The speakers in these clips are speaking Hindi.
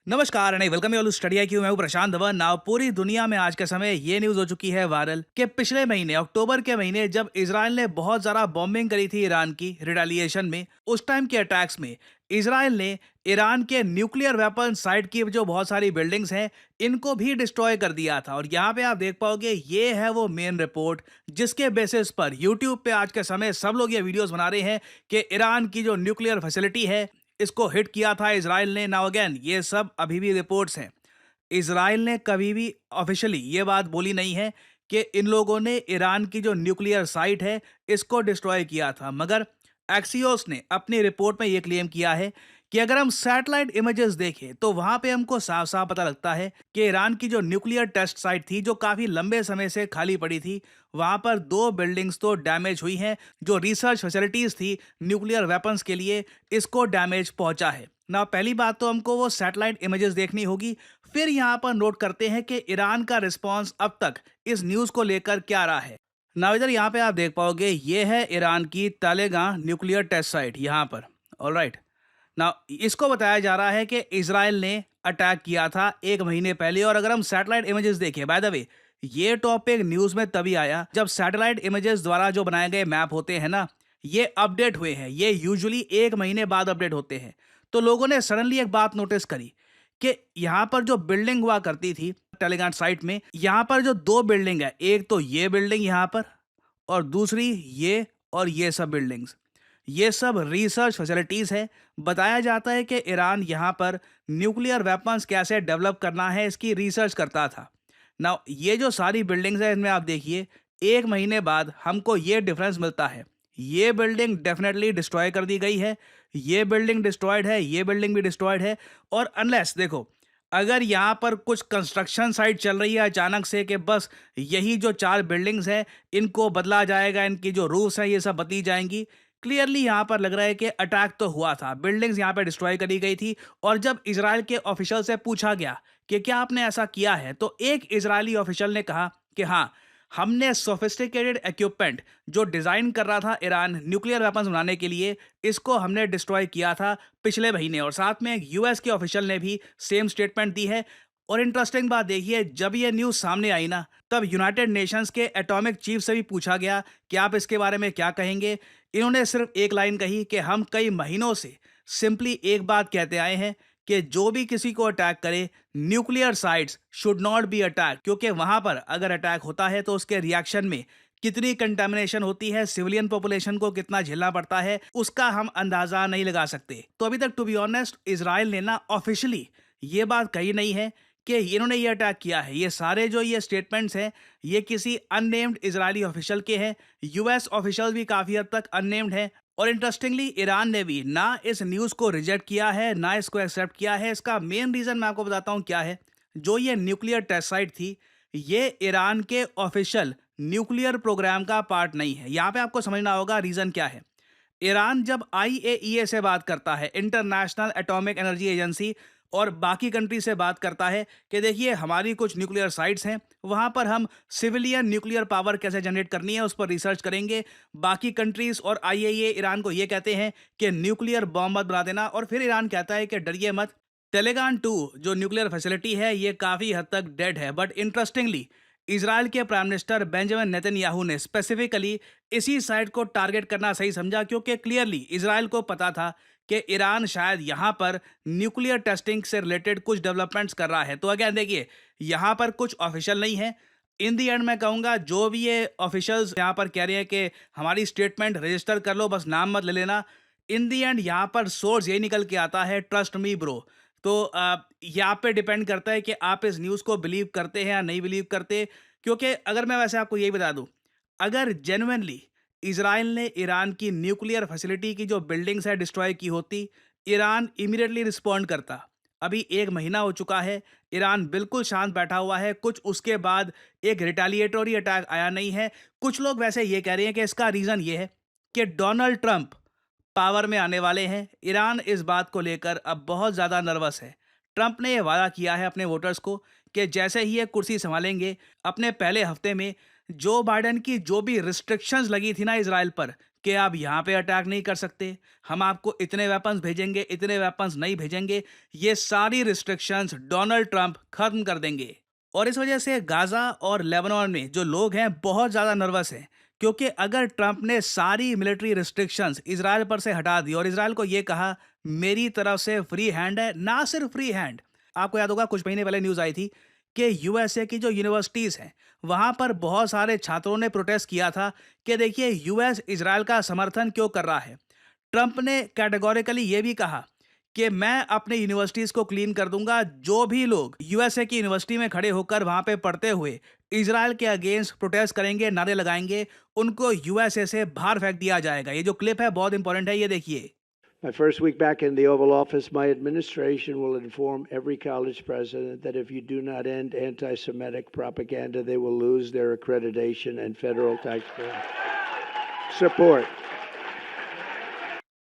नमस्कार and welcome you all to study IQ। मैं हूं प्रशांत धवन। नाउ पूरी दुनिया में आज के समय ये न्यूज हो चुकी है वायरल कि पिछले महीने अक्टूबर के महीने जब इजराइल ने बहुत ज़्यादा बॉम्बिंग करी थी ईरान की रिटेलिएशन में, उस टाइम के अटैक्स में इजराइल ने ईरान के न्यूक्लियर वेपन साइट की जो बहुत सारी बिल्डिंग्स हैं इनको भी डिस्ट्रॉय कर दिया था। और यहाँ पे आप देख पाओगे ये है वो मेन रिपोर्ट जिसके बेसिस पर यूट्यूब पे आज के समय सब लोग ये वीडियोस बना रहे हैं कि ईरान की जो न्यूक्लियर फैसिलिटी है इसको हिट किया था इजराइल ने। नाउ अगेन ये सब अभी भी रिपोर्ट्स हैं। इजराइल ने कभी भी ऑफिशियली ये बात बोली नहीं है कि इन लोगों ने ईरान की जो न्यूक्लियर साइट है इसको डिस्ट्रॉय किया था, मगर एक्सियोस ने अपनी रिपोर्ट में ये क्लेम किया है कि अगर हम सैटेलाइट इमेजेस देखें तो वहां पे हमको साफ साफ पता लगता है कि ईरान की जो न्यूक्लियर टेस्ट साइट थी जो काफी लंबे समय से खाली पड़ी थी, वहां पर दो बिल्डिंग्स तो डैमेज हुई हैं। जो रिसर्च फैसिलिटीज थी न्यूक्लियर वेपन्स के लिए, इसको डैमेज पहुंचा है ना। पहली बात तो हमको वो सैटेलाइट इमेजेस देखनी होगी। फिर यहाँ पर नोट करते हैं कि ईरान का रिस्पॉन्स अब तक इस न्यूज को लेकर क्या रहा है ना। इधर यहाँ पे आप देख पाओगे ये है ईरान की तालेगां न्यूक्लियर टेस्ट साइट यहाँ पर। ऑलराइट, ना इसको बताया जा रहा है कि इजराइल ने अटैक किया था एक महीने पहले। और अगर हम सैटेलाइट इमेजेस देखें, बाय द वे ये टॉपिक न्यूज में तभी आया जब सैटेलाइट इमेजेस द्वारा जो बनाए गए मैप होते हैं ना, ये अपडेट हुए हैं। ये यूजुअली एक महीने बाद अपडेट होते हैं। तो लोगों ने सडनली एक बात नोटिस करी कि यहाँ पर जो बिल्डिंग हुआ करती थी टेलीग्राम साइट में, यहाँ पर जो दो बिल्डिंग है, एक तो ये बिल्डिंग यहाँ पर और दूसरी ये, और ये सब बिल्डिंग्स, ये सब रिसर्च फैसिलिटीज है। बताया जाता है कि ईरान यहाँ पर न्यूक्लियर वेपन्स कैसे डेवलप करना है इसकी रिसर्च करता था ना। ये जो सारी बिल्डिंग्स है इनमें आप देखिए एक महीने बाद हमको ये डिफरेंस मिलता है। ये बिल्डिंग डेफिनेटली डिस्ट्रॉय कर दी गई है, ये बिल्डिंग डिस्ट्रॉयड है, ये बिल्डिंग भी डिस्ट्रॉयड है। और अनलेस देखो, अगर यहाँ पर कुछ कंस्ट्रक्शन साइट चल रही है अचानक से कि बस यही जो चार बिल्डिंग्स हैं इनको बदला जाएगा, इनकी जो रूफ्स हैं ये सब बदली जाएंगी, क्लियरली यहाँ पर लग रहा है कि अटैक तो हुआ था, बिल्डिंग्स यहाँ पर डिस्ट्रॉय करी गई थी। और जब इजराइल के ऑफिशियल से पूछा गया कि क्या आपने ऐसा किया है, तो एक इजरायली ऑफिशियल ने कहा कि हाँ, हमने सोफिस्टिकेटेड इक्विपमेंट जो डिजाइन कर रहा था ईरान न्यूक्लियर वेपन्स बनाने के लिए, इसको हमने डिस्ट्रॉय किया था पिछले महीने। और साथ में यूएस के ऑफिशियल ने भी सेम स्टेटमेंट दी है। और इंटरेस्टिंग बात देखिए, जब ये न्यूज़ सामने आई ना, तब यूनाइटेड नेशंस के एटॉमिक चीफ से भी पूछा गया कि आप इसके बारे में क्या कहेंगे। इन्होंने सिर्फ एक लाइन कही कि हम कई महीनों से सिंपली एक बात कहते आए हैं कि जो भी किसी को अटैक करे, nuclear sites should not be attack, क्योंकि वहां पर अगर अटैक होता है तो उसके रिएक्शन में कितनी कंटेमिनेशन होती है, सिविलियन पॉपुलेशन को कितना झेलना पड़ता है, उसका हम अंदाजा नहीं लगा सकते। तो अभी तक टू बी ऑनेस्ट इजराइल ने ना ऑफिशियली ये बात कही नहीं है कि इन्होंने ये अटैक किया है। ये सारे जो ये स्टेटमेंट्स हैं ये किसी अननेम्ड इजरायली ऑफिशियल के हैं। यूएस ऑफिशियल भी काफी हद तक अननेम्ड है। और इंटरेस्टिंगली ईरान ने भी ना इस न्यूज़ को रिजेक्ट किया है ना इसको एक्सेप्ट किया है। इसका मेन रीज़न मैं आपको बताता हूँ क्या है। जो ये न्यूक्लियर टेस्ट साइट थी, ये ईरान के ऑफिशियल न्यूक्लियर प्रोग्राम का पार्ट नहीं है। यहाँ पे आपको समझना होगा रीज़न क्या है। ईरान जब IAEA से बात करता है, इंटरनेशनल एटॉमिक एनर्जी एजेंसी, और बाकी कंट्री से बात करता है कि देखिए हमारी कुछ न्यूक्लियर साइट्स हैं, वहाँ पर हम सिविलियन न्यूक्लियर पावर कैसे जनरेट करनी है उस पर रिसर्च करेंगे। बाकी कंट्रीज़ और IAEA ईरान को ये कहते हैं कि न्यूक्लियर बॉम्ब मत बना देना। और फिर ईरान कहता है कि डरिए मत, टेलेगान 2 जो न्यूक्लियर फैसिलिटी है ये काफ़ी हद तक डेड है। बट इंटरेस्टिंगली इजराइल के प्राइम मिनिस्टर बेंजामिन नेतन्याहू ने स्पेसिफिकली इसी साइट को टारगेट करना सही समझा, क्योंकि क्लियरली इजराइल को पता था कि ईरान शायद यहाँ पर न्यूक्लियर टेस्टिंग से रिलेटेड कुछ डेवलपमेंट्स कर रहा है। तो अगेन देखिए, यहाँ पर कुछ ऑफिशियल नहीं है। इन दी एंड मैं कहूँगा जो भी ये ऑफिशियल्स यहाँ पर कह रहे हैं कि हमारी स्टेटमेंट रजिस्टर कर लो, बस नाम मत ले लेना, इन दी एंड यहाँ पर सोर्स यही निकल के आता है, ट्रस्ट मी ब्रो। तो यहाँ पे डिपेंड करता है कि आप इस न्यूज़ को बिलीव करते हैं या नहीं बिलीव करते। क्योंकि अगर मैं वैसे आपको यही बता दूं, अगर जेन्युइनली इजराइल ने ईरान की न्यूक्लियर फैसिलिटी की जो बिल्डिंग्स है डिस्ट्रॉय की होती, ईरान इमीडिएटली रिस्पॉन्ड करता। अभी एक महीना हो चुका है, ईरान बिल्कुल शांत बैठा हुआ है, कुछ उसके बाद एक रिटेलिएटरी अटैक आया नहीं है। कुछ लोग वैसे ये कह रहे हैं कि इसका रीज़न ये है कि डोनाल्ड ट्रंप पावर में आने वाले हैं। ईरान इस बात को लेकर अब बहुत ज़्यादा नर्वस है। ट्रंप ने यह वादा किया है अपने वोटर्स को कि जैसे ही ये कुर्सी संभालेंगे, अपने पहले हफ्ते में जो बाइडेन की जो भी रिस्ट्रिक्शंस लगी थी ना इजराइल पर कि आप यहाँ पे अटैक नहीं कर सकते, हम आपको इतने वेपन्स भेजेंगे, इतने वेपन्स नहीं भेजेंगे, ये सारी रिस्ट्रिक्शंस डोनाल्ड ट्रंप खत्म कर देंगे। और इस वजह से गाजा और लेबनान में जो लोग हैं बहुत ज़्यादा नर्वस हैं, क्योंकि अगर ट्रंप ने सारी मिलिट्री रिस्ट्रिक्शंस इजराइल पर से हटा दी और इजराइल को ये कहा मेरी तरफ से फ्री हैंड है, ना सिर्फ फ्री हैंड, आपको याद होगा कुछ महीने पहले न्यूज़ आई थी कि यूएसए की जो यूनिवर्सिटीज़ हैं वहाँ पर बहुत सारे छात्रों ने प्रोटेस्ट किया था कि देखिए यूएस इजराइल का समर्थन क्यों कर रहा है। ट्रंप ने कैटेगोरिकली ये भी कहा कि मैं अपने यूनिवर्सिटीज़ को क्लीन कर दूंगा, जो भी लोग यूएसए की यूनिवर्सिटी में खड़े होकर वहाँ पे पढ़ते हुए इजराइल के अगेंस्ट प्रोटेस्ट करेंगे, नारे लगाएंगे, उनको यूएसए से बाहर फेंक दिया जाएगा। ये जो क्लिप है बहुत इंपॉर्टेंट है, ये देखिए। My first week back in the Oval Office, my administration will inform every college president that if you do not end anti Semitic propaganda, they will lose their accreditation and federal taxpayer support.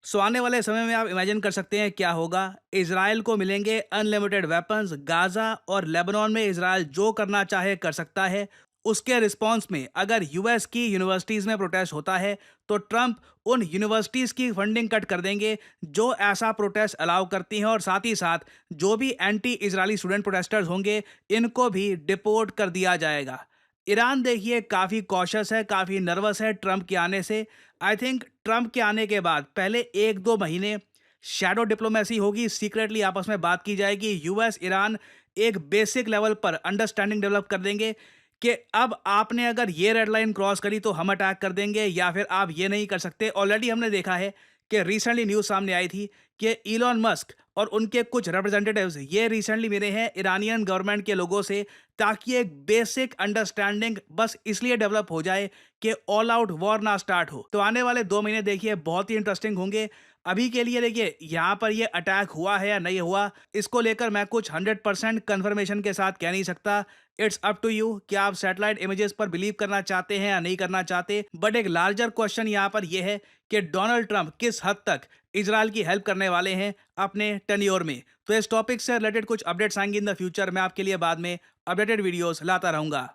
सो आने वाले समय में आप इमेजिन कर सकते हैं क्या होगा। इजराइल को मिलेंगे अनलिमिटेड वेपन्स, गाजा और लेबनान में इजराइल जो करना चाहे कर सकता है। उसके रिस्पांस में अगर यूएस की यूनिवर्सिटीज़ में प्रोटेस्ट होता है तो ट्रंप उन यूनिवर्सिटीज़ की फंडिंग कट कर देंगे जो ऐसा प्रोटेस्ट अलाउ करती हैं, और साथ ही साथ जो भी एंटी इजरायली स्टूडेंट प्रोटेस्टर्स होंगे इनको भी डिपोर्ट कर दिया जाएगा। ईरान देखिए काफ़ी कॉशस है, काफ़ी नर्वस है ट्रंप के आने से। आई थिंक ट्रंप के आने के बाद पहले 1-2 महीने शैडो डिप्लोमेसी होगी, सीक्रेटली आपस में बात की जाएगी। यूएस ईरान एक बेसिक लेवल पर अंडरस्टैंडिंग डेवलप कर देंगे कि अब आपने अगर ये रेड लाइन क्रॉस करी तो हम अटैक कर देंगे, या फिर आप ये नहीं कर सकते। ऑलरेडी हमने देखा है कि रिसेंटली न्यूज़ सामने आई थी कि इलॉन मस्क और उनके कुछ रिप्रेजेंटेटिव्स ये रिसेंटली मिले हैं ईरानियन गवर्नमेंट के लोगों से, ताकि एक बेसिक अंडरस्टैंडिंग बस इसलिए डेवलप हो जाए कि ऑल आउट वॉर ना स्टार्ट हो। तो आने वाले 2 महीने देखिए बहुत ही इंटरेस्टिंग होंगे। अभी के लिए देखिए यहाँ पर ये अटैक हुआ है या नहीं हुआ, इसको लेकर मैं कुछ 100% कंफर्मेशन के साथ कह नहीं सकता। इट्स अप टू यू कि आप सैटेलाइट इमेजेस पर बिलीव करना चाहते हैं या नहीं करना चाहते। बट एक लार्जर क्वेश्चन यहाँ पर यह है कि डोनाल्ड ट्रंप किस हद तक इजराइल की हेल्प करने वाले हैं अपने टेन्योर में। तो इस टॉपिक से रिलेटेड कुछ अपडेट्स आएंगे इन द फ्यूचर, मैं आपके लिए बाद में अपडेटेड वीडियोस लाता रहूंगा।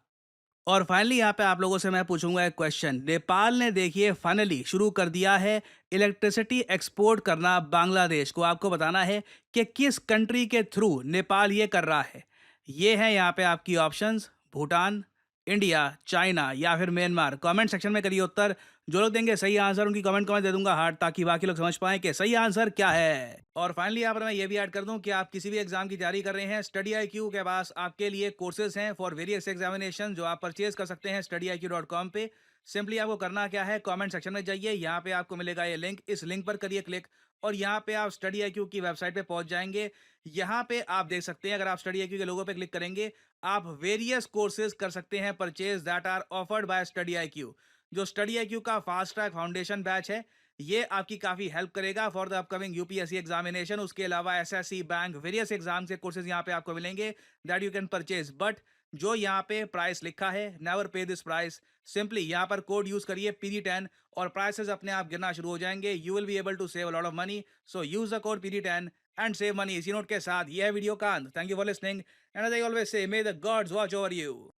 और फाइनली यहाँ पे आप लोगों से मैं पूछूंगा एक क्वेश्चन। नेपाल ने देखिए फाइनली शुरू कर दिया है इलेक्ट्रिसिटी एक्सपोर्ट करना बांग्लादेश को। आपको बताना है कि किस कंट्री के थ्रू नेपाल ये कर रहा है। ये है यहाँ पे आपकी ऑप्शंस: भूटान, इंडिया, चाइना या फिर म्यांमार। कमेंट सेक्शन में करिए उत्तर। जो लोग देंगे सही आंसर उनकी कमेंट को मैं दे दूंगा हार्ट, ताकि बाकी लोग समझ पाएं कि सही आंसर क्या है। और फाइनली यहाँ पर मैं ये भी ऐड कर दूं कि आप किसी भी एग्जाम की तैयारी कर रहे हैं, स्टडी IQ के पास आपके लिए कोर्सेज हैं फॉर वेरियस एग्जामिनेशन जो आप परचेज कर सकते हैं studiiq.com पे। सिंपली आपको करना क्या है, कमेंट सेक्शन में जाइए, यहाँ पे आपको मिलेगा ये लिंक, इस लिंक पर करिए क्लिक और यहाँ पे आप स्टडी IQ की वेबसाइट पे पहुंच जाएंगे। यहाँ पे आप देख सकते हैं, अगर आप स्टडी IQ के लोगो पे क्लिक करेंगे आप वेरियस कोर्सेज कर सकते हैं purchase that are offered by study IQ। जो स्टडी IQ का फास्ट ट्रैक फाउंडेशन बैच है ये आपकी काफी हेल्प करेगा for the upcoming UPSC examination. उसके अलावा एसएससी, बैंक, वेरियस एग्जाम के कोर्सेज यहाँ पे आपको मिलेंगे that you can purchase. But जो यहाँ पे प्राइस लिखा है, नेवर पे दिस प्राइस, सिंपली यहाँ पर कोड यूज करिए PD10 और प्राइसेस अपने आप गिरना शुरू हो जाएंगे। You will be able to save a lot of money, so use the code PD10 and save money. इसी नोट के साथ यह वीडियो का अंत। Thank you for listening and as I always say, may the gods watch over you.